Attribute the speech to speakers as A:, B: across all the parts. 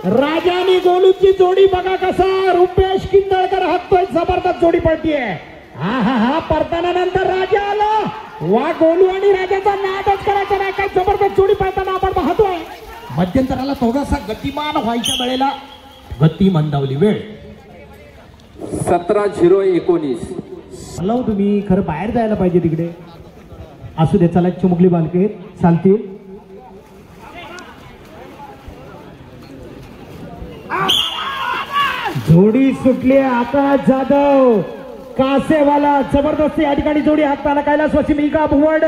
A: राजा आणि गोलूची जोडी बघा कसा रुपेश किंदळकर हाकतोय, जबरदस्त जोडी पळतीये. हा हा हा परताना नंतर राजा आला. वा गोलू आणि राजाचा नादच करायचा नाही, काय जबरदस्त जोडी पळताना आपण पाहतोय. मध्यंतराला थोडासा गतिमान व्हायच्या वेळेला गती मंदावली. वेळ
B: 17:19.
A: हॅलो तुम्ही खरं बाहेर जायला पाहिजे तिकडे. असू दे चला चिमुकली बालके चालतील. जोडी सुटली आकाश जाधव कासेवाला, जबरदस्त या ठिकाणी जोडी हाकताना कैलास वसीम इका भुवड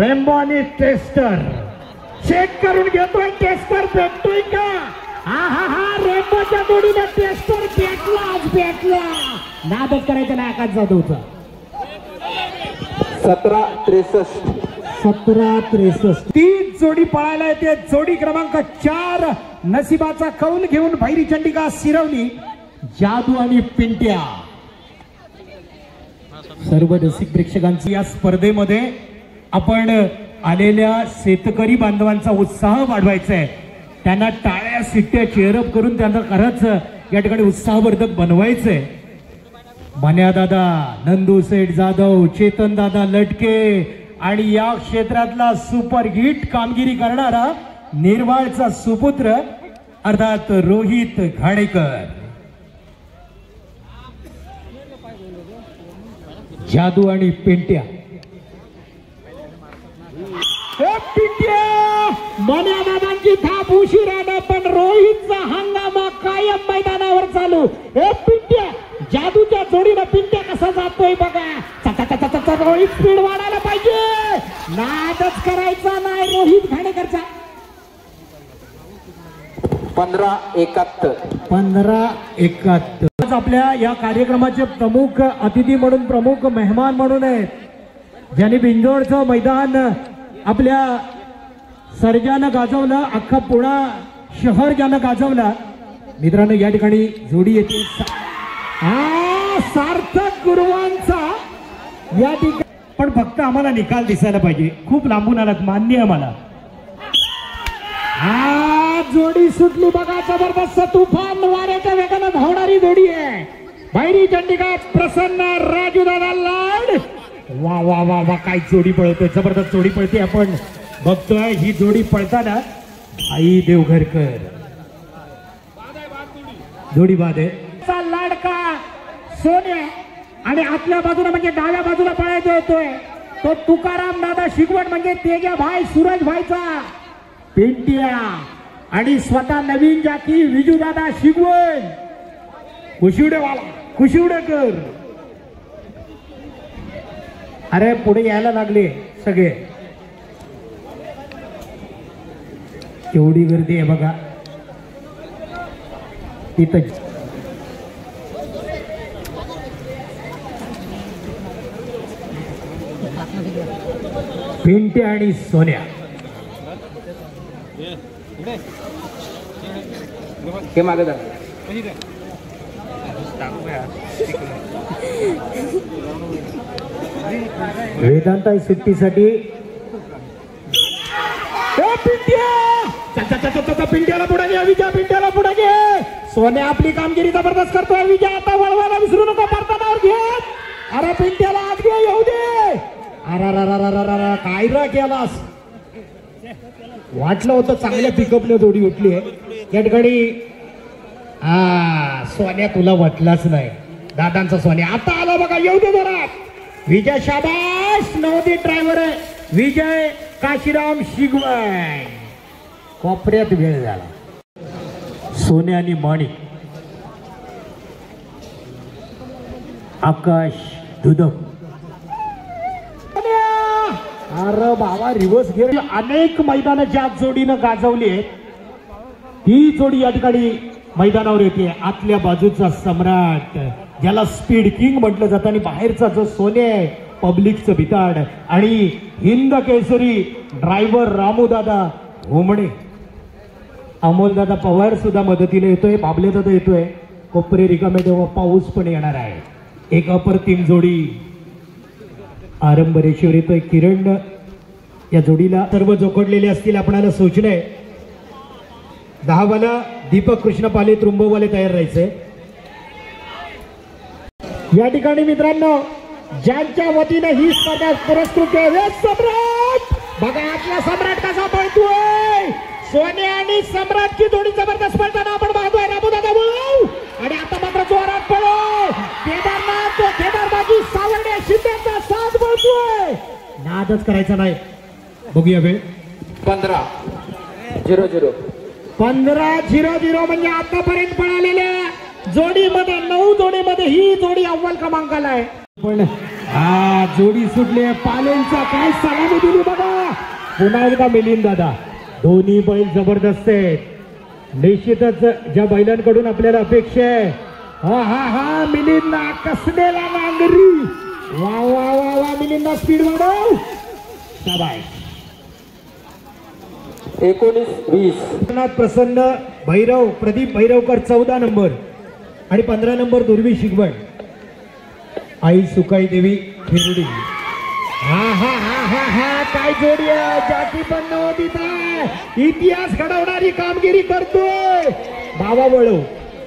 A: रेम्बो आणि टेस्टर चेक करून घेतोय. टेस्टर भेटतोय का? हा हा हा रेम्बोच्या जोडीला टेस्टर भेटला. नादच करायचं नाही आकाश जाधवचा.
B: 17:63.
A: तीच जोडी पळायला येते. जोडी क्रमांक 4 नशिबाचा कौल घेऊन भैरी चंडिका सिरवली जादू आणि पिंट्या. सर्व रसिक प्रेक्षकांची या स्पर्धेमध्ये आपण आलेल्या शेतकरी बांधवांचा उत्साह वाढवायचा आहे. त्यांना टाळ्या शिट्ट्या चेअरअप करून त्यांना खरंच या ठिकाणी उत्साहवर्धक बनवायचंय. मन्या दादा, नंदू सेठ जाधव, चेतन दादा लटके आणि या क्षेत्रातला सुपर हिट कामगिरी करणारा निर्वाळचा सुपुत्र अर्थात रोहित घाडेकर. जादू आणि पिंट्या. मन्या दादांची थाप उशिराने पण रोहितचा हंगामा कायम मैदानावर चालू. पिंट्या जादूच्या जोडीनं पिंट्या कसा जातोय बघा. रोहित स्पीड वाढायला पाहिजे, नादच करायचा नाही रोहित घाडेकरचा.
B: 15:71.
A: आज आपल्या या कार्यक्रमाचे प्रमुख अतिथी म्हणून, प्रमुख मेहमान म्हणून आहेत ज्यांनी बिंजोडचं मैदान आपल्या सर्जानं गाजवलं, अख्खा पुणा शहर ज्यानं गाजवला. मित्रांनो या ठिकाणी जोडी येते सार्थक गुरुवांचा या ठिकाणी. पण फक्त आम्हाला निकाल दिसायला पाहिजे. खूप लांबून आलात, मान्य आहे मला. जोडी सुटली बघा, जबरदस्त तुफान वाऱ्याच्या वेगानं धावणारी जोडी आहे. भैरी चंडिका प्रसन्न राजू दादा लाड. वा वा वा वा काय जोडी पळतोय, जबरदस्त जोडी पळते. आपण बघतोय ही जोडी पळताना आई देवघरकर जोडी बाद आहे. लाडका सोन्या आणि आतल्या बाजूला म्हणजे डाव्या बाजूला पळायचा येतोय तो तुकाराम दादा शिगवण म्हणजे तेजा भाई सूरज भाईचा पिंट्या आणि स्वतः नवीन जाकी विजू दादा शिगवण खुशिवडेकर. अरे पुढे यायला लागले सगळे. केवढी गर्दी आहे बघा इथं. पिंट्या आणि सोन्या
B: हे मागे जा.
A: वेदांता सुट्टीसाठी पिंट्याला पुढे घे. विजय पिंट्याला पुढे घे. सोन्या आपली कामगिरी जबरदस्त करतोय. विजय आता वळवायला विसरू नको, परतानावर घे. अरे पिंट्याला आत घे, येऊ दे. अरे काय रा केलास. वाटलं होतं चांगल्या पिकअपने जोडी उठली आहे या ठिकाणी. सोन्या तुला वाटलाच नाही. दादांचा सोन्या आता आला बघा, येऊ दे जरा. विजय शाबाश, नवोदित ड्रायव्हर आहे विजय काशीराम शिगवण. कोपऱ्यात वेळ झाला. सोन्या आणि माणिक. आकाश दुधम. अरे बाबा रिव्हर्स गिअर. अनेक मैदानं ज्या जोडीनं गाजवली आहेत ही जोडी या ठिकाणी मैदानावर येते. आतल्या बाजूचा सम्राट ज्याला स्पीड किंग म्हटलं जातं आणि बाहेरचा जो सोने आहे पब्लिकचं भिताड आणि हिंद केसरी ड्रायव्हर रामूदादा घोमणे. अमोलदादा पवार सुद्धा मदतीला येतोय. बाबले दादा येतोय. कोपरे रिकामे तेव्हा पाऊस पण येणार आहे. एक अप्रतिम जोडी आरंभ रेषेवर येतोय. किरण या जोडीला सर्व जोखडलेले असतील आपणाला सूचना आहे. 10 वाला दीपक कृष्णपाले त्रुंबवाले तयार राहायचे. या ठिकाणी मित्रांनो ज्यांच्या वतीने ही स्पर्धा पुरस्कृत आहे सम्राट. बघा आपला सम्राट कसा पळतोय. सोने आणि सम्राटची जोडी जबरदस्त पळताना आपण पाहतोय. रामूदादा बोलू आणि आता मात्र जोरात पळो. केदारनाथ केदारबाजी सावर्डे शिंदेचा साथ पळतोय. नादच करायचा नाही. बघूया वेळ
B: 15-0-0.
A: 15-0-0 म्हणजे आतापर्यंत पळालेल्या जोडीमध्ये 9 जोडीमध्ये ही जोडी अव्वल क्रमांकाला आहे. पण हा जोडी सुटली. पालेंचा काय सलामी दिली बघा. पुन्हा एकदा मिलिंद दादा. दोन्ही बैल जबरदस्त आहेत. निश्चितच ज्या बैलांकडून आपल्याला अपेक्षा आहे. हा हा हा मिलिंद कसलेला नांगरी. वा वा वा वा मिलिंद स्पीड वाढव. शाबास.
B: 19-20.
A: प्रसन्न भैरव प्रदीप भैरवकर 14 नंबर आणि 15 नंबर दुर्वी शिगवण. आई सुकाई देवी खिरडी. हा हा हा हा हा काय जोडी आहे. जाती पण नव्हती. इतिहास घडवणारी कामगिरी करतोय. बाबा वळव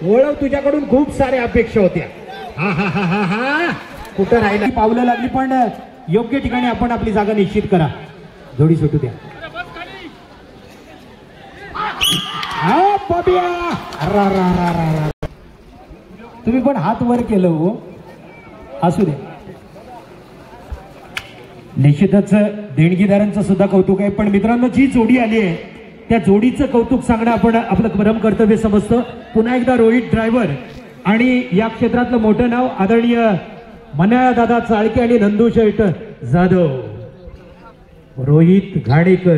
A: वळव तुझ्याकडून खूप साऱ्या अपेक्षा होत्या. हा हा हा हा हा कुठं राहिला. पावलं लागली पण योग्य ठिकाणी आपण आपली जागा निश्चित करा. जोडी सुटू द्या. हा बबिया. तुम्ही पण हात वर केलं हो. असू दे. निश्चितच देणगीदारांचं सुद्धा कौतुक आहे. पण मित्रांनो जी जोडी आली आहे त्या जोडीचं कौतुक सांगणं आपण आपलं परम कर्तव्य समजतं. पुन्हा एकदा रोहित ड्रायव्हर आणि या क्षेत्रातलं मोठं नाव आदरणीय मनाया दादा चाळके आणि नंदू शेठ जाधव. रोहित घाडेकर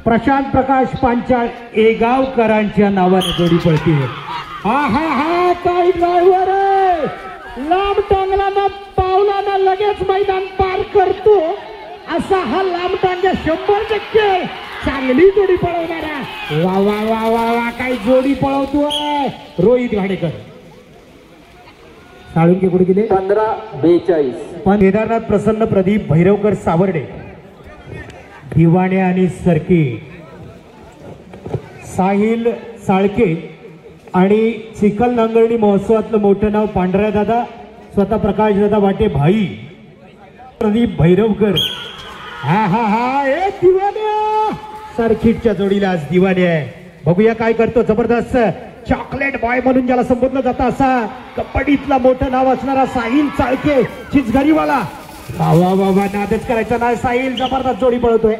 A: प्रशांत प्रकाश पांचाळ एगावकरांच्या नावाने जोडी पळती. हा हा हा काय ड्रायव्हर आहे. लांब टांगला ना पावला ना लगेच मैदान पार करतो असा हा लांब टांग्या 100% चांगली जोडी पळवणारा. वा वा वा वा वा काय जोडी पळवतोय रोहित घाडेकर. साळुंके कुठे गेले.
B: 15-42.
A: केदारनाथ प्रसन्न प्रदीप भैरवकर सावर्डे. दिवाणे आणि सरके साहिल साळके आणि चिखल नांगरणी महोत्सवातलं मोठं नाव पांढऱ्या दादा स्वतः प्रकाश दादा वाटे भाई प्रदीप भैरवकर. हा हा हा ए दिवाण्या. सर्किटच्या जोडीला आज दिवाणे आहे. बघूया काय करतो. जबरदस्त चॉकलेट बॉय म्हणून ज्याला संबोधलं जातं असा कबड्डीतला मोठं नाव असणारा साहिल चाळके चिचघरीवाला. वा वा वा वा नादच करायचा नाही. साहिल जबरदस्त जोडी पळतोय.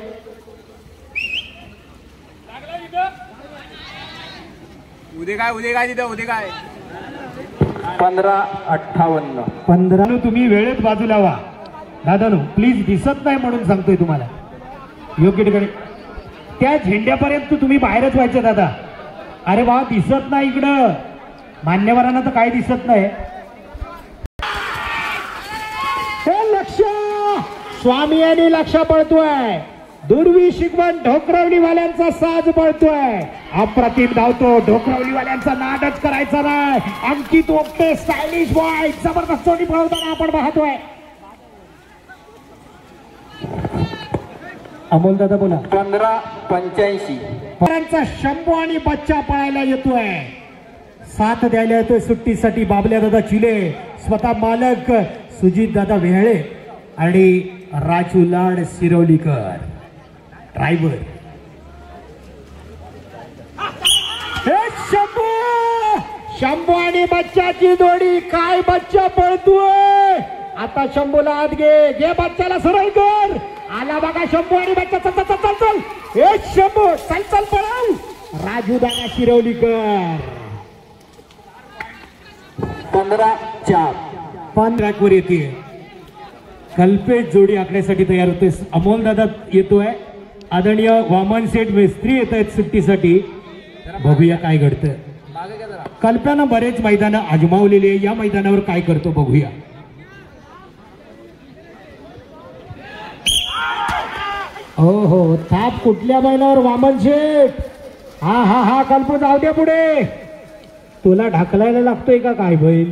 B: उद्या काय तिथं उद्या काय 15-58.
A: 15. तुम्ही वेळेत बाजूला व्हा दादानो प्लीज. दिसत नाही म्हणून सांगतोय तुम्हाला. योग्य ठिकाणी त्या झेंड्यापर्यंत तुम्ही बाहेरच व्हायचे दादा. अरे वा दिसत नाही इकडं. मान्यवरांना तर काय दिसत नाही. हे लक्ष स्वामी यांनी लक्ष पळतोय. दुर्वी शिगवण ढोकरवलीवाल्यांचा साज पळतोय. अप्रतिम धावतो. ढोकरवलीवाल्यांचा नादच करायचा नाही. अंकित ओपटे स्टायलिश बॉय जबरदस्त जोडी पळवताना आपण पाहतोय. अमोल दादा बोला.
B: 15-85.
A: शंभू आणि बच्चा पळायला येतोय. साथ द्यायला येतोय सुट्टीसाठी बाबल्या दादा चिले स्वतः मालक सुजित दादा वेहळे आणि राजू लाड सिरवलीकर ड्रायव्हर. शंभू शंभू आणि बच्चाची जोडी. काय बच्चा पळतोय. आता शंभूला आत घे. घे बच्चाला सरळ कर. आला बघा शंभू आणि बच्चा. चल चल चल चल. हे शंभू चल चल पळव. राजू दादा शिरवलीकर.
B: 15-4.
A: 15 वर येते. कल्पेश जोडी आखण्यासाठी तयार होते. अमोल दादा येतोय. आदरणीय वामन सेठ मिस्त्री येत आहेत सुट्टीसाठी. बघूया काय घडतं. कल्प्यानं बरेच मैदान आजमावलेली आहे. या मैदानावर काय करतो बघूया. हो हो थाप कुठल्या बैलावर वामन शेठ. हा हा हा कल्प जाऊ दे पुढे. तुला ढकलायला लागतोय का काय बैल.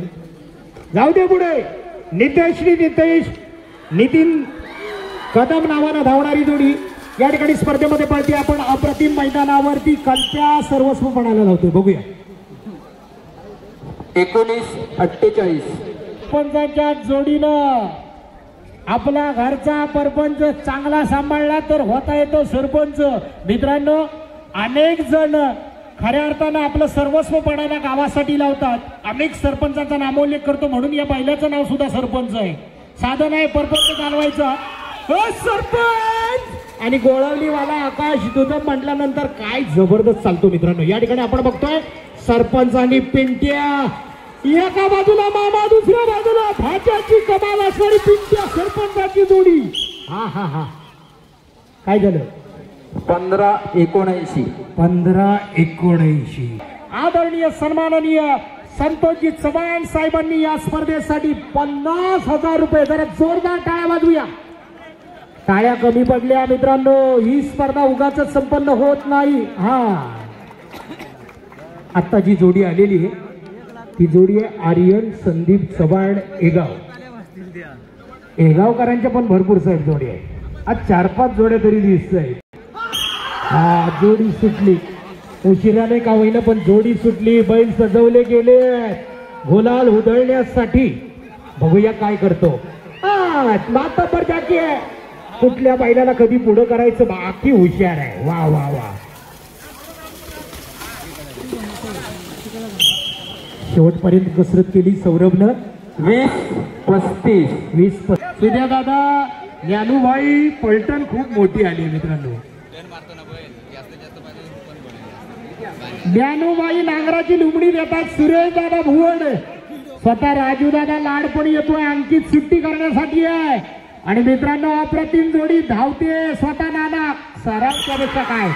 A: जाऊ दे पुढे. नितेश नितीन कदम नावानं धावणारी जोडी या ठिकाणी स्पर्धेमध्ये पळते. आपण अप्रतिम मैदानावरती कल्प्या सर्वस्व पणाला लावतोय. बघूया
B: 19-48.
A: सरपंचाच्या जोडीनं आपला घरचा परपंच चांगला सांभाळला तर होता येतो सरपंच. मित्रांनो, अनेक जण खऱ्या अर्थानं आपलं सर्वस्व पणाला गावासाठी लावतात. अनेक सरपंचाचा नामोल्लेख करतो म्हणून या बैलाचं नाव सुद्धा सरपंच आहे. साधन आहे परपंच चालवायचं. सरपंच आणि गोळवलीवाला आकाश दुधम म्हटल्यानंतर काय जबरदस्त चालतो मित्रांनो. या ठिकाणी आपण बघतोय सरपंच आणि पिंट्या, एका बाजूला मामा, दुसऱ्या बाजूला भाच्याची कमाल असणारी पिंट्या सरपंचाची जोडी. हा हा हा, काय झालं?
B: 15-79.
A: 15-79. आदरणीय सन्माननीय संतोषजी चव्हाण साहेबांनी या स्पर्धेसाठी 50,000 रुपये. जरा जोरदार टाळ्या वाजवूया. टाळ्या कमी पडल्या मित्रांनो. ही स्पर्धा उगाच संपन्न होत नाही. हा, आता जी जोडी आलेली आहे ती जोडी आहे आर्यन संदीप चव्हाण एगाव. एगावकरांच्या पण भरपूर साईड जोडी आहे. आज 4-5 जोड्या तरी दिसत आहेत. हा, जोडी सुटली उशिराने का होईना पण जोडी सुटली. बैल सजवले गेले गुलाल उधळण्यासाठी. बघूया काय करतो. मातापर जाकी आहे. कुठल्या बैलाला कधी पुढं करायचं बाकी हुशार आहे. वा वा वा. शेवटपर्यंत कसरत केली सौरभनं.
B: 20-35.
A: 20. सूर्या दादा, ज्ञानूभाई पलटण खूप मोठी आली मित्रांनो. ज्ञानूबाई नांगराची लुमडी देतात. सुरेश दादा भुवड, स्वतः राजू दादा लाड पण येतोय. अंकित सुट्टी करण्यासाठी आहे. आणि मित्रांनो, अप्रतिम जोडी धावते. स्वतः नाना सराव करेचा काय.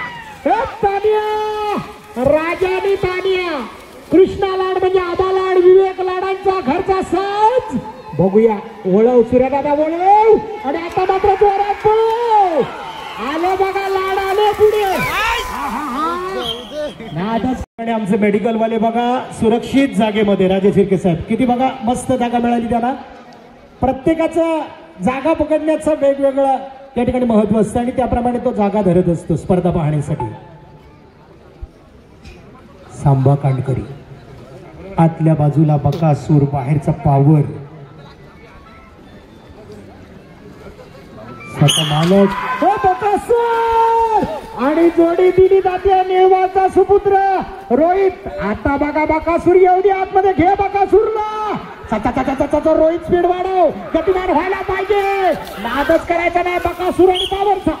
A: राजानी तानिया, कृष्णा लाड म्हणजे आबा लाड, विवेक लाडांचा घरचा साज. बघूया वळव सूर्या दादा वळव. आणि आता मात्र जोरात आले बघा लाड आले पुढे. आमचे मेडिकल वाले बघा सुरक्षित जागेमध्ये. राजे शिर्के साहेब किती बघा मस्त जागा मिळाली त्यांना. प्रत्येकाचं जागा पकडण्याचं वेगवेगळं त्या ठिकाणी महत्व असतं आणि त्याप्रमाणे तो जागा धरत असतो स्पर्धा पाहण्यासाठी. सांबा कांडकरी आतल्या बाजूला बकासूर, बाहेरचा पावर. मालक बकासूर आणि जोडी दिली जाते नेवाचा सुपुत्र रोहित. आता बघा बकासूर येऊ दे आतमध्ये. घे बकासूरला. रोहित स्पीड वाढव. गतिमान व्हायला पाहिजे. नादच करायचा नाही बकासूर आणि पावरचा.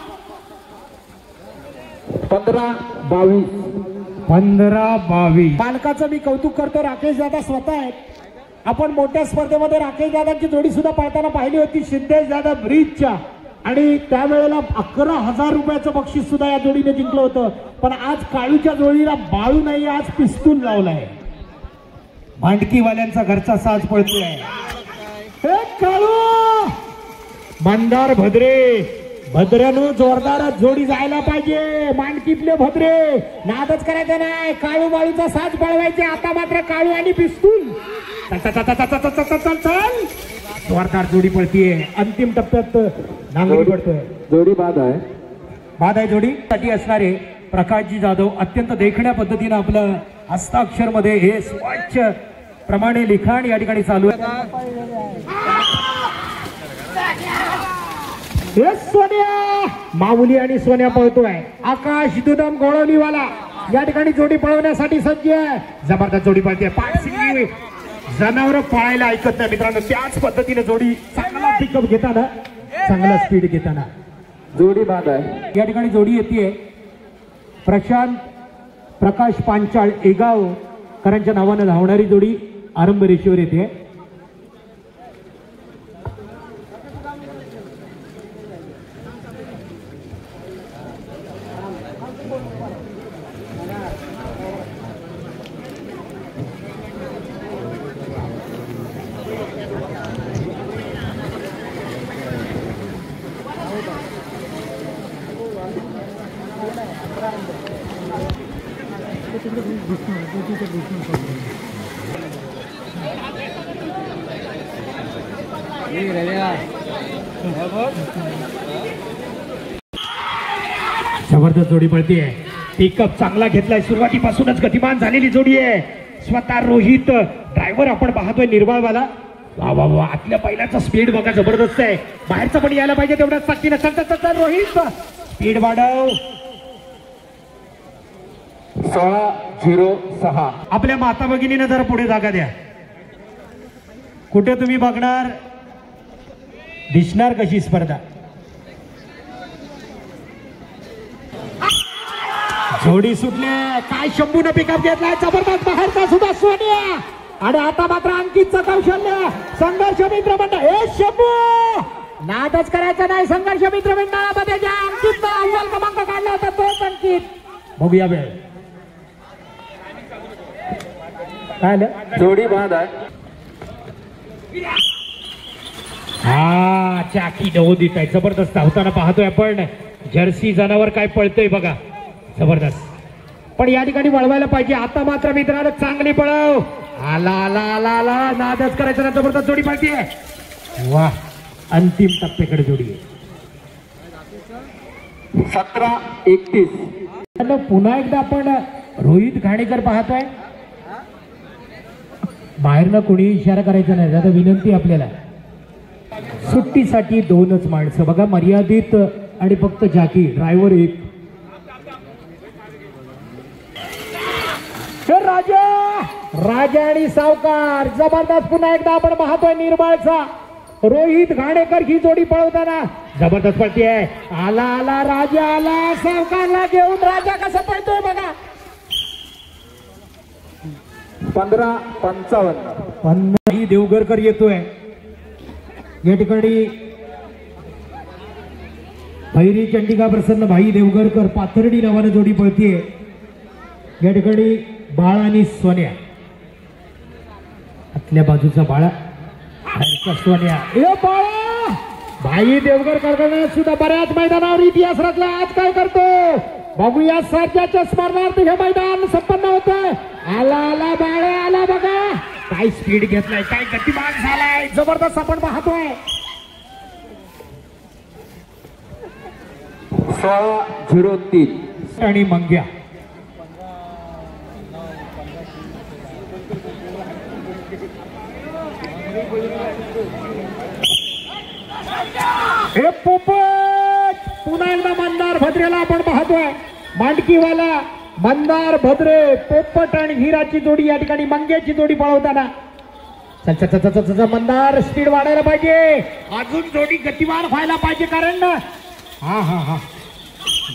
B: 15-22.
A: 15-22. पालकाचं मी कौतुक करतो. राकेश दादा स्वतः आहेत. आपण मोठ्या स्पर्धेमध्ये राकेश दादांची जोडी सुद्धा पाहताना पाहिली होती सिद्धेश दादा ब्रिजच्या. आणि त्यावेळेला 11,000 रुपयाचं बक्षीस सुद्धा या जोडीने जिंकलं होतं. पण आज काळूच्या जोडीला बाळू नाही, आज पिस्तूल लावलाय. भांडकीवाल्यांचा घरचा साज पळतोय. काळू मंदार भद्रे. भद्र्यानो जोरदार जोडी जायला पाहिजे. मांडकीतले भद्रे नादच करायचं नाही. काळू बाळूचा साज पळवायचे. आता मात्र काळू आणि पिस्तूल. चल जोरदार जोडी पळतीये. अंतिम टप्प्यात नांगरी पडतोय.
B: जोडी बाद आहे.
A: बाद आहे जोडी साठी असणारे प्रकाशजी जाधव अत्यंत देखण्या पद्धतीने आपलं हस्ताक्षर मध्ये हे स्वच्छ प्रमाणे लिखाण या ठिकाणी चालू आहे. सोन्या माऊली आणि सोन्या पळतोय. आकाश दुदम गोळवलीवाला या ठिकाणी जोडी पळवण्यासाठी सज्ज आहे. जबरदस्त जोडी पळते. पाठसिंगी जनावर पळायला ऐकत नाही मित्रांनो. त्याच पद्धतीने जोडी चांगला पिकअप घेताना, चांगला स्पीड घेताना
B: जोडी बाद आहे.
A: या ठिकाणी जोडी येते प्रशांत प्रकाश पांचाळ एगाव करांच्या नावानं धावणारी जोडी आरंभ रेषेवर येते. जबरदस्त जोडी पळतीये. पिकअप चांगला घेतलाय. सुरुवातीपासूनच गतिमान झालेली जोडी आहे. स्वतः रोहित ड्रायव्हर आपण पाहतोय निर्मळवाला. वा वा वा, आतल्या पहिल्याचा स्पीड बघा जबरदस्त आहे. बाहेरचं पण यायला पाहिजे तेवढ्याच ताकदीनं. चल रोहित स्पीड वाढव.
B: 16-06.
A: आपल्या माता भगिनीनं जरा पुढे जागा द्या. कुठे तुम्ही बघणार, दिसणार कशी स्पर्धा. जोडी सुटले. काय शंभून पिकअप घेतलाय जबरदस्त. बाहेरचा सुद्धा सोनिया. आणि आता मात्र अंकितचं कौशल्य. संघर्ष मित्र मंडळ. हे शंभू नादच करायचा नाही. संघर्ष मित्र मंडळामध्ये ज्या अंकितचा अव्वल क्रमांक काढला होता तोच अंकित. बघूया वेळ काय
B: जोडी बाद आहे.
A: हा चाकी नवोदित आहे. जबरदस्त धावताना पाहतोय आपण. जर्सी जनावर काय पळतोय बघा, जबरदस्त. पण या ठिकाणी वळवायला पाहिजे. आता मात्र मित्रांनो चांगली पळव. आला आला आला आला नादच करायचं ना. जबरदस्त जोडी पळतीये. वा, अंतिम टप्प्याकडे जोडी आहे.
B: 17-31.
A: पुन्हा एकदा आपण रोहित घाणेकर पाहतोय. बाहेरनं कोणी इशारा करायचा नाही. आता विनंती आपल्याला. सुट्टीसाठी 2च माणसं बघा, मर्यादित आणि फक्त जाकी ड्रायव्हर 1. राजा राजा आणि सावकार जबरदस्त. पुन्हा एकदा आपण पाहतोय निर्मळचा रोहित घाणेकर ही जोडी पळवताना जबरदस्त पळतीये. आला आला राजा आला. सावकारला घेऊन राजा कसा पळतोय बघा.
B: 15-55.
A: भाई देवगरकर येतोय या ठिकाणी. भैरी चंडिका प्रसन्न भाई देवगरकर पाथर्डी नावाने जोडी पळतीये या ठिकाणी. बाळा आणि सोन्या. आतल्या बाजूचा बाळा, बाहेरचा सोन्या. ए बाळा भाई देवगरकर सुद्धा बऱ्याच मैदानावर इतिहास रचला. आज काय करतो बघूया. सर्जाच्या स्मरणार्थ हे मैदान संपन्न होत आहे. आला आला बाळा आला बघा. काय स्पीड घेतलाय, काय गतिमान झालाय, जबरदस्त आपण पाहतोय.
B: 16-03.
A: आणि मंग्या. हे पोपट पुन्हा एकदा मंदार भद्रेला आपण पाहतोय. मांडकीवाला मंदार भद्रे, पोपट आणि हिराची जोडी या ठिकाणी मंग्याची जोडी पळवताना. मंदार स्पीड वाढायला पाहिजे. अजून जोडी गतिमान व्हायला पाहिजे. कारण हा हा हा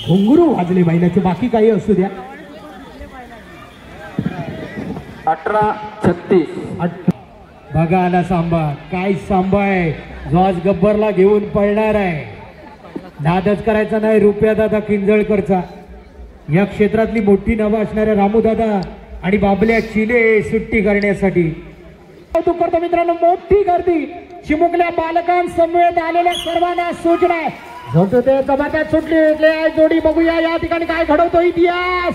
A: घुंगरू वाजले बैलाचे. बाकी काही असू द्या.
B: 18-36.
A: बघा आला सांबा. काय सांबा आहे जो आज गब्बरला घेऊन पळणार आहे. नादच करायचा नाही. रुपया दादा किंजळकरचा या क्षेत्रातली मोठी नावं असणाऱ्या रामू दादा आणि बाबल्या चिले सुट्टी करण्यासाठी. कौतुक करतो मित्रांनो. मोठी गर्दी चिमुकल्या बालकांसमवेत आलेल्या सर्वांना सूचना आहे. ते कमाट्यात सुटली जोडी. बघूया या ठिकाणी काय घडवतो इतिहास.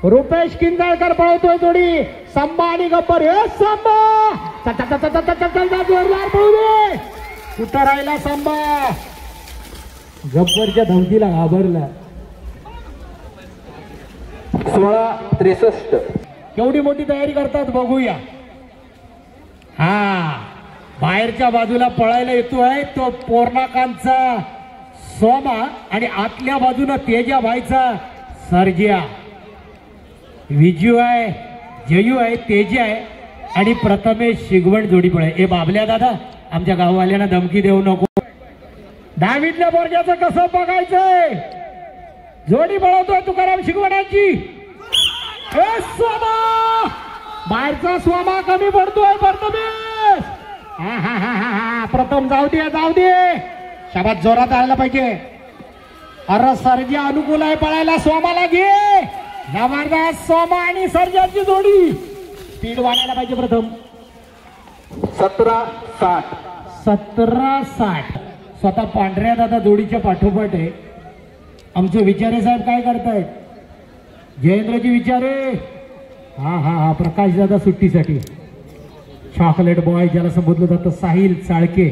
A: रुपेश किंजळकर पळवतोय जोडी. संबा आणि गब्बर. हे संबा जोरदार पळू दे. कुठं राहिला संबा. गब्बरच्या धमकीला घाबरला.
B: 16-63.
A: केवढी मोठी तयारी करतात बघूया. हा बाहेरच्या बाजूला पळायला येतोय तो पोर्णाकांचा सोमा आणि आतल्या बाजूला तेजा भाईचा सर्जिया. विजू आहे, जयू आहे, तेजा आहे आणि प्रथमेश शिगवण जोडी पळे. ए बाबल्या दादा आमच्या गाववाल्यांना धमकी देऊ नको. दहावीतल्या वर्गाचं कसं बघायचंय. जोडी पळवतोय तुकाराम शिगवणाची. बाहेरचा स्वामा कमी पडतोय. प्रथमेश हा हा हा हा प्रथम जाऊ दे जाऊ दे. शाबात जोरात आला पाहिजे. अरे सर्जा अनुकूल आहे पळायला. स्वामाला घे. जबरदस्त सोमा आणि सर्जाची जोडी. स्पीड वाढायला पाहिजे. प्रथम
B: 17-60.
A: 17-60. स्वतः पांढऱ्या दादा जोडीच्या पाठोपाठ आहे. आमचे विचारे साहेब काय करतायत. जयेंद्रजी विचारे. हा हा हा प्रकाश दादा सुट्टीसाठी. चॉकलेट बॉय ज्याला संबोधलं जातं साहिल चाळके.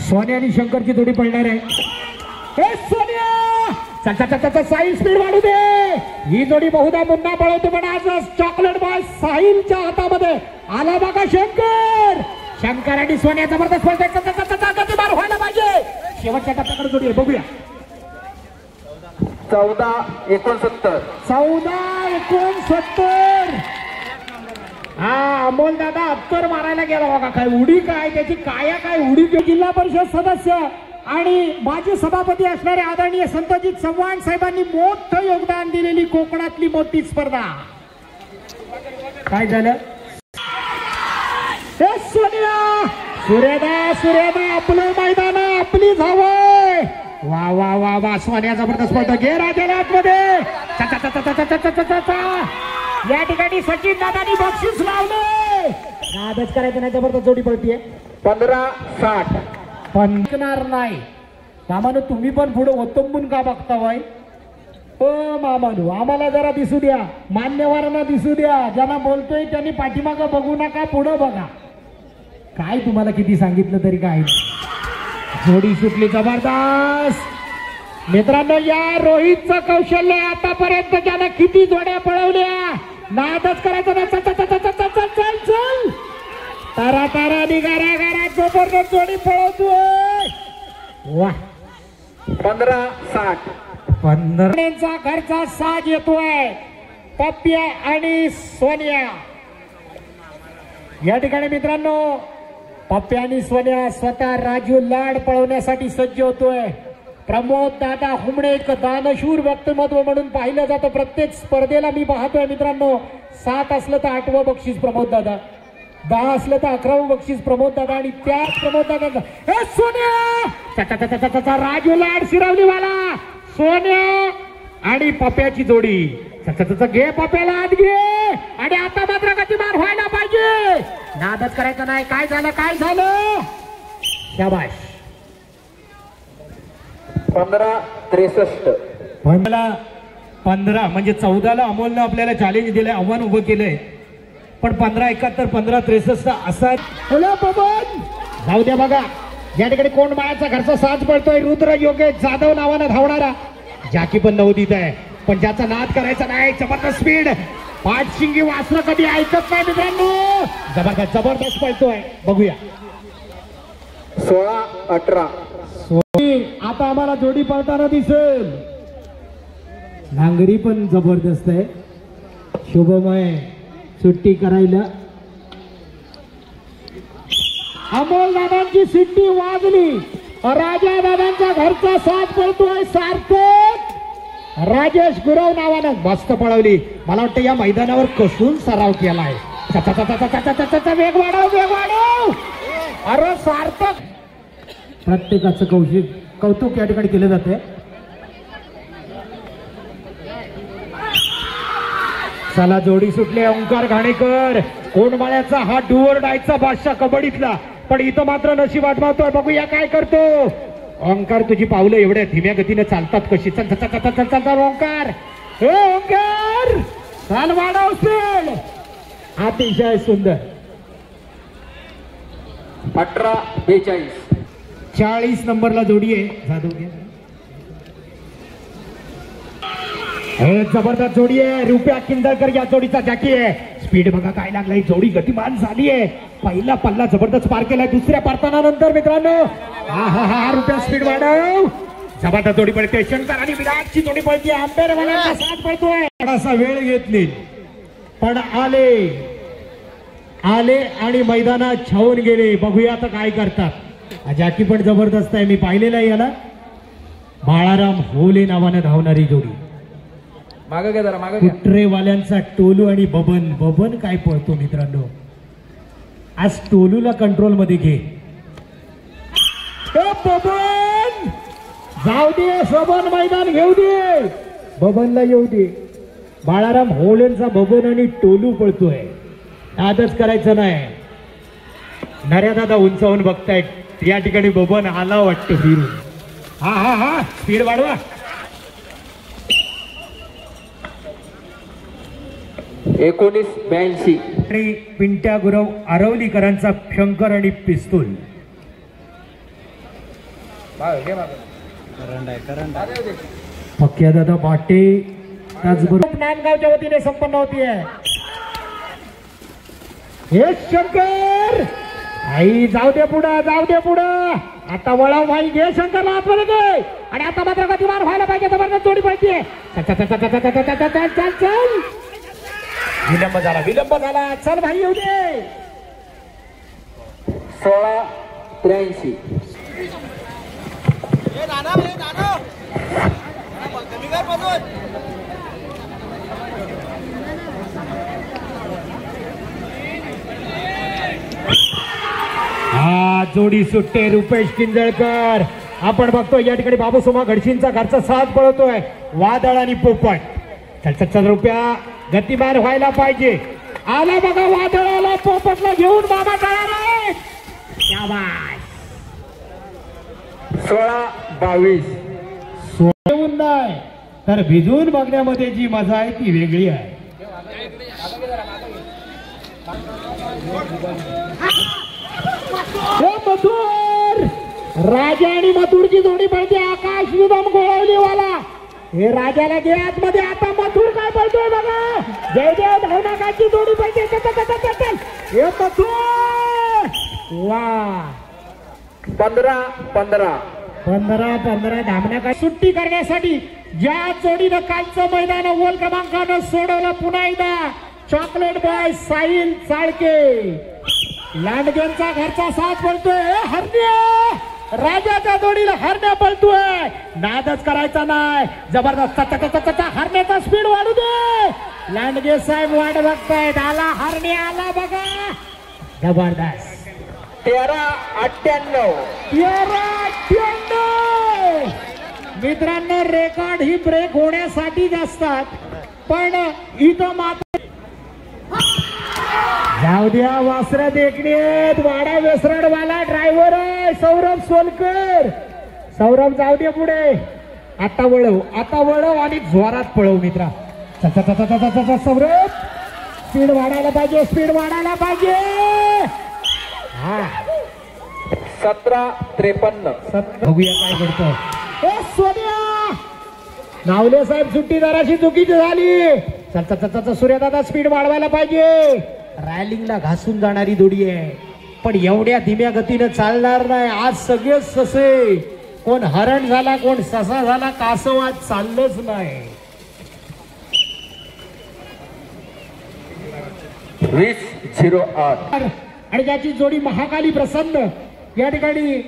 A: सोन्या आणि शंकरची जोडी पडणार आहे. हे सोन्या साहिल स्पीड वाढू दे. ही जोडी बहुधा पुन्हा पळवतो पण आज चॉकलेट बॉय साहिलच्या हातामध्ये आला बघा. शंकर आणि सोन्या जबरदस्त गतिमान व्हायला पाहिजे. शेवटच्या टप्प्याकडे जोडी आहे, बघूया.
B: 14-69.
A: 14-69. हा अमोल दादा अत्तर मारायला गेला बघा. काय उडी, काय त्याची काया, काय उडी. जिल्हा परिषद सदस्य आणि माजी सभापती असणारे आदरणीय संतजित चव्हाण साहेबांनी मोठं योगदान दिलेली कोकणातली मोठी स्पर्धा. काय झालं? सूर्यदा आपलं मैदान, आपली धावय. वा वा वा वा. सोन्या जबरदस्त स्पर्धा. घे राजाला आतमध्ये. या ठिकाणी सचिन दादांनी बक्षीस लावले. नादच करायचं नाही. जबरदस्त जोडी पडतीये.
B: 15-60.
A: पंकणार नाही. मामानो तुम्ही पण पुढे ओतंबून का बघता बाई? हो मामानो, आम्हाला जरा दिसू द्या, मान्यवरांना दिसू द्या. ज्यांना बोलतोय त्यांनी पाठीमागं बघू नका, पुढं बघा. काय तुम्हाला किती सांगितलं तरी काय. जोडी सुटली जबरदस्त. मित्रांनो, या रोहितचं कौशल्य आतापर्यंत ज्यानं किती जोड्या पळवल्या. नादच करायचं नाही. चल तारा निघारा जबरदस्त जोडी पळवतोय. वा.
B: 15-60.
A: 15 घरचा साज येतोय. पप्प्या आणि सोन्या या ठिकाणी. मित्रांनो, पप्प्या आणि सोन्या स्वतः राजू लाड पळवण्यासाठी सज्ज होतोय. प्रमोद दादा हुमणे एक दानशूर व्यक्तिमत्व म्हणून पाहिलं जातं प्रत्येक स्पर्धेला. मी पाहतोय मित्रांनो, 7 असलं तर 8वं बक्षीस प्रमोद दादा, 10 असलं तर 11वं बक्षीस प्रमोद दादा. आणि त्याच प्रमोद दादा सोन्या राजू लाड शिरवलीवाला. सोन्या आणि पप्प्याची जोडी. घे पप्प्याला आत घे. आणि आता मात्र गतिमान व्हायला पाहिजे. नादच करायचं नाही. काय झालं? शाबाश.
B: 15-63.
A: 15 म्हणजे 14ला अमोलनं आपल्याला चॅलेंज दिलंय, आव्हान उभं केलंय. पण 15-71, 15-63 असा बबन जाऊ द्या. बघा या ठिकाणी कोंडमाळ्याचा घरचा साज पडतोय. रुद्र योगेश जाधव नावानं धावणारा जाकी पण नवदीत आहे, पण ज्याचा नाद करायचा नाही. जबरदस्त स्पीड. पाठशिंगी वासनं कधी ऐकत नाही मित्रांनो. जबरदस्त पळतोय. बघूया.
B: 16-18.
A: आता आम्हाला जोडी पळताना दिसेल. नांगरी पण जबरदस्त आहे. शुभमय सुट्टी करायला. अमोल दादांची सुट्टी वाजली. राजा दादांच्या घरचा साथ पळतोय. सार्थक राजेश गुरव नावानं मस्त पळवली. मला वाटतं या मैदानावर कसून सराव केलाय. वेग वाढव. अरे सार्थक. प्रत्येकाचं कौतुक या ठिकाणी केलं जाते. चला जोडी सुटले. ओंकार घाणेकर कोंडमाळ्याचा हा डुअर डायचा बादशाह कबड्डीतला, पण इथं मात्र नशीब आजमावतोय. बघूया काय करतो. ओंकार, तुझी पावलं एवढ्या धीम्या गतीने चालतात कशी? चल ओंकार. ओंकार चाल, वाढव स्पीड. अतिशय सुंदर.
B: 18-42.
A: 40 नंबरला जोडी आहे. जाधव घ्या. जबरदस्त जोडी आहे. रुपया किंदळकर या जोडीचा जॅकी आहे. स्पीड बघा काय लागलाय. जोडी गतिमान झाली आहे. पहिला पल्ला जबरदस्त पार केलाय. दुसऱ्या पारताना नंतर मित्रांनो हा रुपया स्पीड वाढव. जबरदस्त जोडी पडते. शंकर आणि विराटची जोडी पडते. आंबेरवाल्यांचा साथ पडतोय. थोडासा वेळ घेतली पण आले आणि मैदानात छावून गेले. बघूया आता काय करतात. जॅकी पण जबरदस्त आहे. मी पाहिलेलं आहे याला. बाळाराम होले नावानं धावणारी जोडी.
B: मागं घ्या जरा, मागं घ्या.
A: कुट्रेवाल्यांचा टोलू आणि बबन काय पळतो मित्रांनो. आज टोलूला कंट्रोल मध्ये घे. बबन जाऊ दे. बबन मैदान घेऊ दे. बबनला येऊ दे. बाळाराम होलेंचा बबन आणि टोलू पळतोय. आदच करायचं नाही. नऱ्या दादा उंचावून बघतायत. या ठिकाणी बबन आला वाटतं फिरून. हा स्पीड वाढवा.
B: 19-82.
A: पिंट्या गुरव आरवलीकरांचा शंकर आणि पिस्तूल. पक्या दादा बाटे त्याचबरोबर नांदगावच्या वतीने संपन्न होतीये. हे शंकर आई जाऊ दे पुढं आता वळाव भाई घे शंकरला आतमध्ये घे आणि आता मात्र गतिमान व्हायला पाहिजे. जबरदस्त जोडी पाहिजे. चल विलंब झाला चल भाई येऊ दे.
B: 16-83.
A: हा जोडी सुट्टे रुपेश किंजळकर. आपण बघतोय या ठिकाणी बाबूसोमा घडशींचा घरचा साथ पळतोय. वादळ आणि पोपट. चल रुपया गतिमान व्हायला पाहिजे. आला बघा वादळ आला पोपटला घेऊन बाबा तयार.
B: 16-22.
A: येऊन नाही तर भिजून बघण्यामध्ये जी मजा आहे ती वेगळी आहे. मथुर राजा आणि मथुरची जोडी पाहिजे. आकाश विदम गोळवलीवाला हे राजाला घे आतमध्ये. आता मथुर काय बोलतोय बघा. जयदेव धावनाकाची जोडी पाहिजे. हे मथुर वा 15-15 धामण्या सुट्टी करण्यासाठी ज्या जोडीनं कालचं मैदान ओल क्रमांकानं सोडवलं पुन्हा एकदा चॉकलेट बॉय साहिल चाळके. लांडगेंचा घरचा साथ बोलतोय. हरण्या राजाच्या जोडीला हरण्या पळतोय. नादच करायचा नाही. जबरदस्त हरण्याचा स्पीड वाढू दे. लांडगे साहेब वाट बघतायत. आला हरण्या आला बघा. जबरदस्त
B: 13-98.
A: मित्रांनो रेकॉर्ड ही ब्रेक होण्यासाठीच असतात पण इथं मात्र जाऊ द्या. वासरा देखणेत वाडा वेसरडवाला ड्रायव्हर आहे सौरभ सोलकर. सौरभ जाऊ दे पुढे. आता वळव आणि जोरात पळव मित्रा. सौरभ स्पीड वाढायला पाहिजे. हा
B: 17-53.
A: बघूया काय घडतं. सोन्या नावले साहेब सुट्टीदाराची चुकीची झाली. सूर्यदादा स्पीड वाढवायला पाहिजे. रॅलिंगला घासून जाणारी जोडी आहे पण एवढ्या धीम्या गतीनं चालणार नाही. आज सगळेच ससे. कोण हरण झाला कोण ससा झाला कासव आज चाललंच नाही.
B: 20-08.
A: आणि त्याची जोडी महाकाली प्रसन्न या ठिकाणी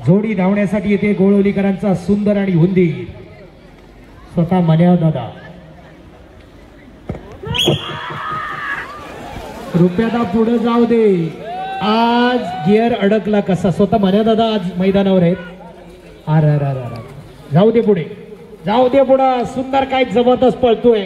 A: जोडी धावण्यासाठी येते. गोळवलीकरांचा सुंदर आणि हुंदी स्वतः मन्या दादा. रुपयादा पुढे जाऊ दे. आज गिअर अडकला कसा. स्वतः मन्या दादा आज मैदानावर आहेत. जाऊ दे पुढे सुंदर काय जबरदस्त पळतोय.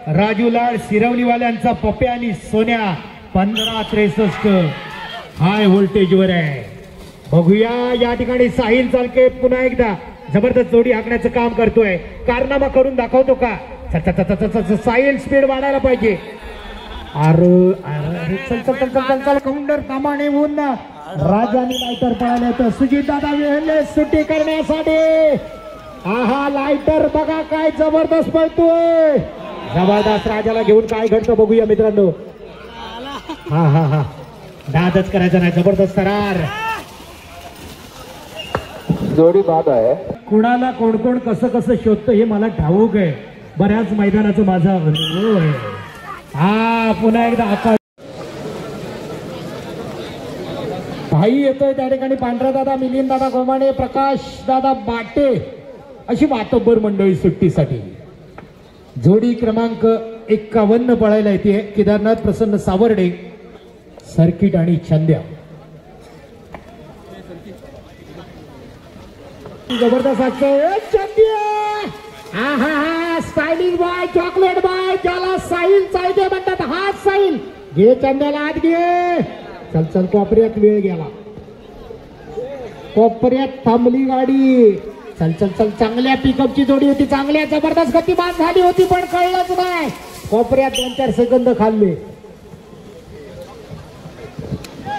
A: राजू लाड सिरवलीवाल्यांचा पप्प्या आणि सोन्या 15-63 हाय व्होल्टेजवर आहे. बघूया या ठिकाणी साहिल चालके पुन्हा एकदा जबरदस्त जोडी हाकण्याचं काम करतोय. कारनामा करून दाखवतो का. साहिल स्पीड वाढायला पाहिजे. चल काउंटर कामाने होऊन ना राजाने लायटर पळाले तर सुजित दादा वेळले सुट्टी करण्यासाठी. हा लायटर बघा काय जबरदस्त पळतोय. जबरदस्त राजाला घेऊन काय घडतं बघूया मित्रांनो. हा नादच करायचा नाही. जबरदस्त करार.
B: जोडी बाद आहे.
A: कुणाला कोण कसं शोधतं हे मला ठाऊक आहे. बऱ्याच मैदानाचं माझा अनुभव आहे. हा पुन्हा एकदा आकाश भाई येतोय त्या ठिकाणी. पांढरा दादा मिलिंद दादा गोमाणे प्रकाश दादा बाटे अशी मातब्बर मंडळी सुट्टीसाठी. जोडी क्रमांक 51 पळायला येते. केदारनाथ प्रसन्न सावर्डे सर्किट आणि छंद्या. जबरदस्त स्टायलिश बॉय चॉकलेट बॉय ज्याला साहिल चालते म्हणतात. हाच साहिल घे चंद्याला आत घे. चल चल कोपऱ्यात वेळ गेला, कोपऱ्यात थांबली गाडी. चल चल चल चांगल्या पिकअपची जोडी होती, चांगल्या जबरदस्त गतिमान झाली होती पण कळलंच नाही. कोपऱ्यात 2-4 सेकंद खाल्ले.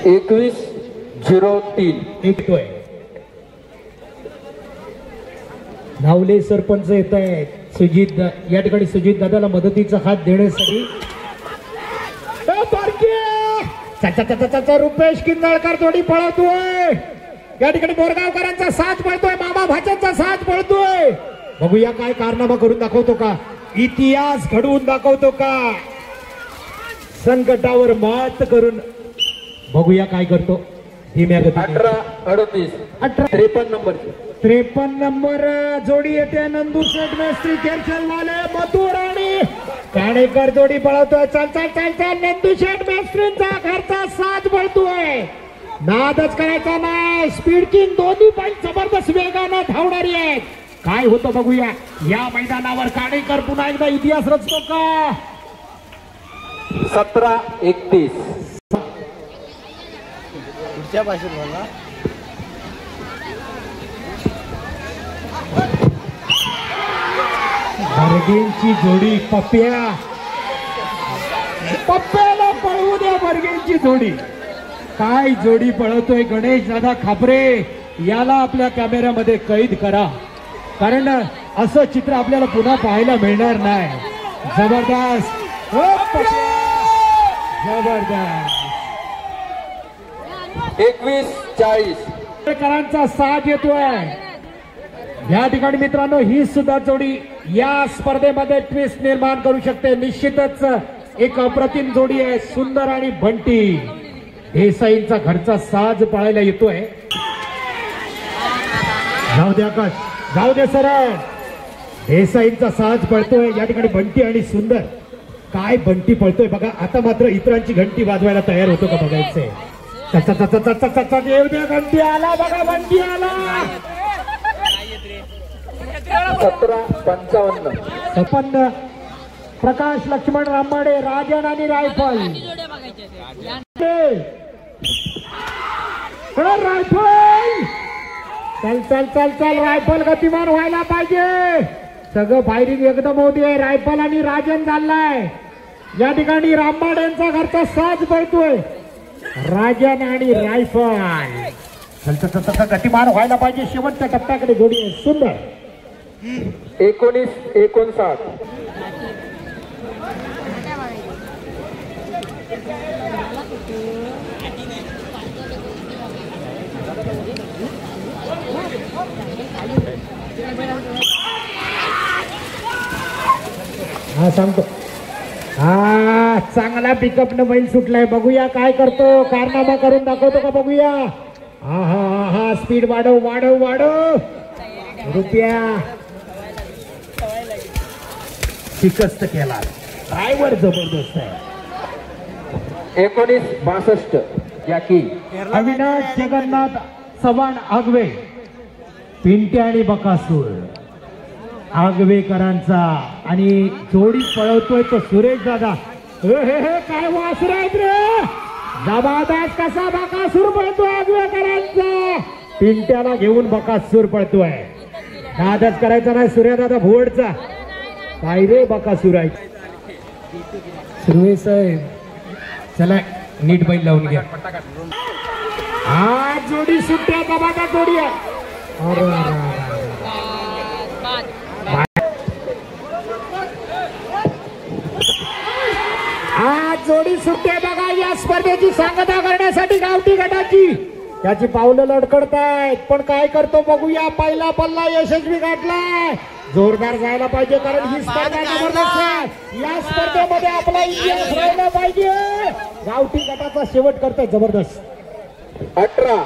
B: 21-03.
A: एकतोय धावले सरपंच येत आहेत. सुजित या ठिकाणी सुजित दादाला मदतीचा हात देण्यासाठी रुपेश किंजळकर जोडी पळवतोय. या ठिकाणी बोरगावकरांचा साथ पळतोय, मामा भाच्याचा साथ पळतोय. बघूया काय कारनामा करून दाखवतो का, इतिहास घडवून दाखवतो का, संकटावर मात करून बघूया काय करतो.
B: 18-38. 53 नंबर.
A: 53 नंबर जोडी येते. नंदू शेठ मेस्त्री केरचलवाले मथुर आणि काणेकर जोडी पळवतोय. चल चल चल चल नंदू शेठ मेस्त्रींचा घरचा साथ पळतोय. नादच करायचा नाही. स्पीड किंग दोन्ही पण जबरदस्त वेगानं धावणारी आहेत. काय होतं बघूया या मैदानावर. काणेकर पुन्हा एकदा इतिहास रचतो का.
B: 17-31.
A: बर्गेंची जोडी पप्प्याला पळवू द्या. बर्गेंची जोडी काय जोडी पळवतोय. गणेश दादा खापरे याला आपल्या कॅमेऱ्यामध्ये कैद करा, कारण असं चित्र आपल्याला पुन्हा पाहायला मिळणार नाही. जबरदस्त जबरदस्त.
B: 21-40.
A: करांचा साथ येतोय या ठिकाणी. मित्रांनो ही सुद्धा जोडी या स्पर्धेमध्ये ट्विस्ट निर्माण करू शकते. निश्चितच एक अप्रतिम जोडी आहे. सुंदर आणि बंटी देसाईंचा घरचा साज पळायला येतोय. जाऊ दे आकाश, जाऊ दे सरळ. देसाईंचा साज पळतोय या ठिकाणी. बंटी आणि सुंदर काय बंटी पळतोय बघा. आता मात्र इतरांची घंटी वाजवायला तयार होतो का बघायचंय. येऊ द्या. घंटी आला बघा, बंटी आला.
B: 17-55.
A: प्रकाश लक्ष्मण रामाडे राजन आणि रायफल. रायफल चल चल चल चल. रायफल गतिमान व्हायला पाहिजे. सगळं फायरिंग एकदम होती आहे. रायफल आणि राजन चाललाय या ठिकाणी. रामाडेंचा घरचा साज पळतोय. राजन आणि रायफल चल चल चल गतिमान व्हायला पाहिजे. शेवटच्या टप्प्याकडे जोडी आहे. सुंदर.
B: 19-59.
A: हा सांगतो. हा चांगला पिकअप न बैल सुटलाय. बघूया काय करतो. कारनामा करून दाखवतो का बघूया. हा हा हा हा. स्पीड वाढव वाढव वाढव. रुपया शिकस्त केला. ड्रायव्हर जबरदस्त आहे.
B: 19-62. जॅकी.
A: अविनाश जगन्नाथ चव्हाण आगवे. पिंटे आणि बकासूर आगवेकरांचा आणि जोडी पळवतोय तो सुरेश दादा. हे काय वासर आहेत रे. जबरदस्त कसा बकासूर पळतोय आगवेकरांचा. पिंट्याला घेऊन बकासूर पळतोय. नादच करायचा नाही सूर्या दादा भोवडचा. काय रे बकासूर आहे. सुरवे साहेब चला नीट बैल लावून घ्या. हा जोडी सुट्ट्या दबाचा जोडी आहे. आज जोडी सुट्ट्या बघा. या स्पर्धेची सांगता करण्यासाठी गावठी गटाची त्याची पावलं लडकडतायत. पण काय करतो बघूया. पहिला पल्ला यशस्वी गाठलाय. जोरदार जायला पाहिजे, कारण ही स्पर्धा जबरदस्त आहे. या स्पर्धेमध्ये आपला इतिहास राहिला पाहिजे. गावठी गटाचा शेवट करताय जबरदस्त.
B: 18.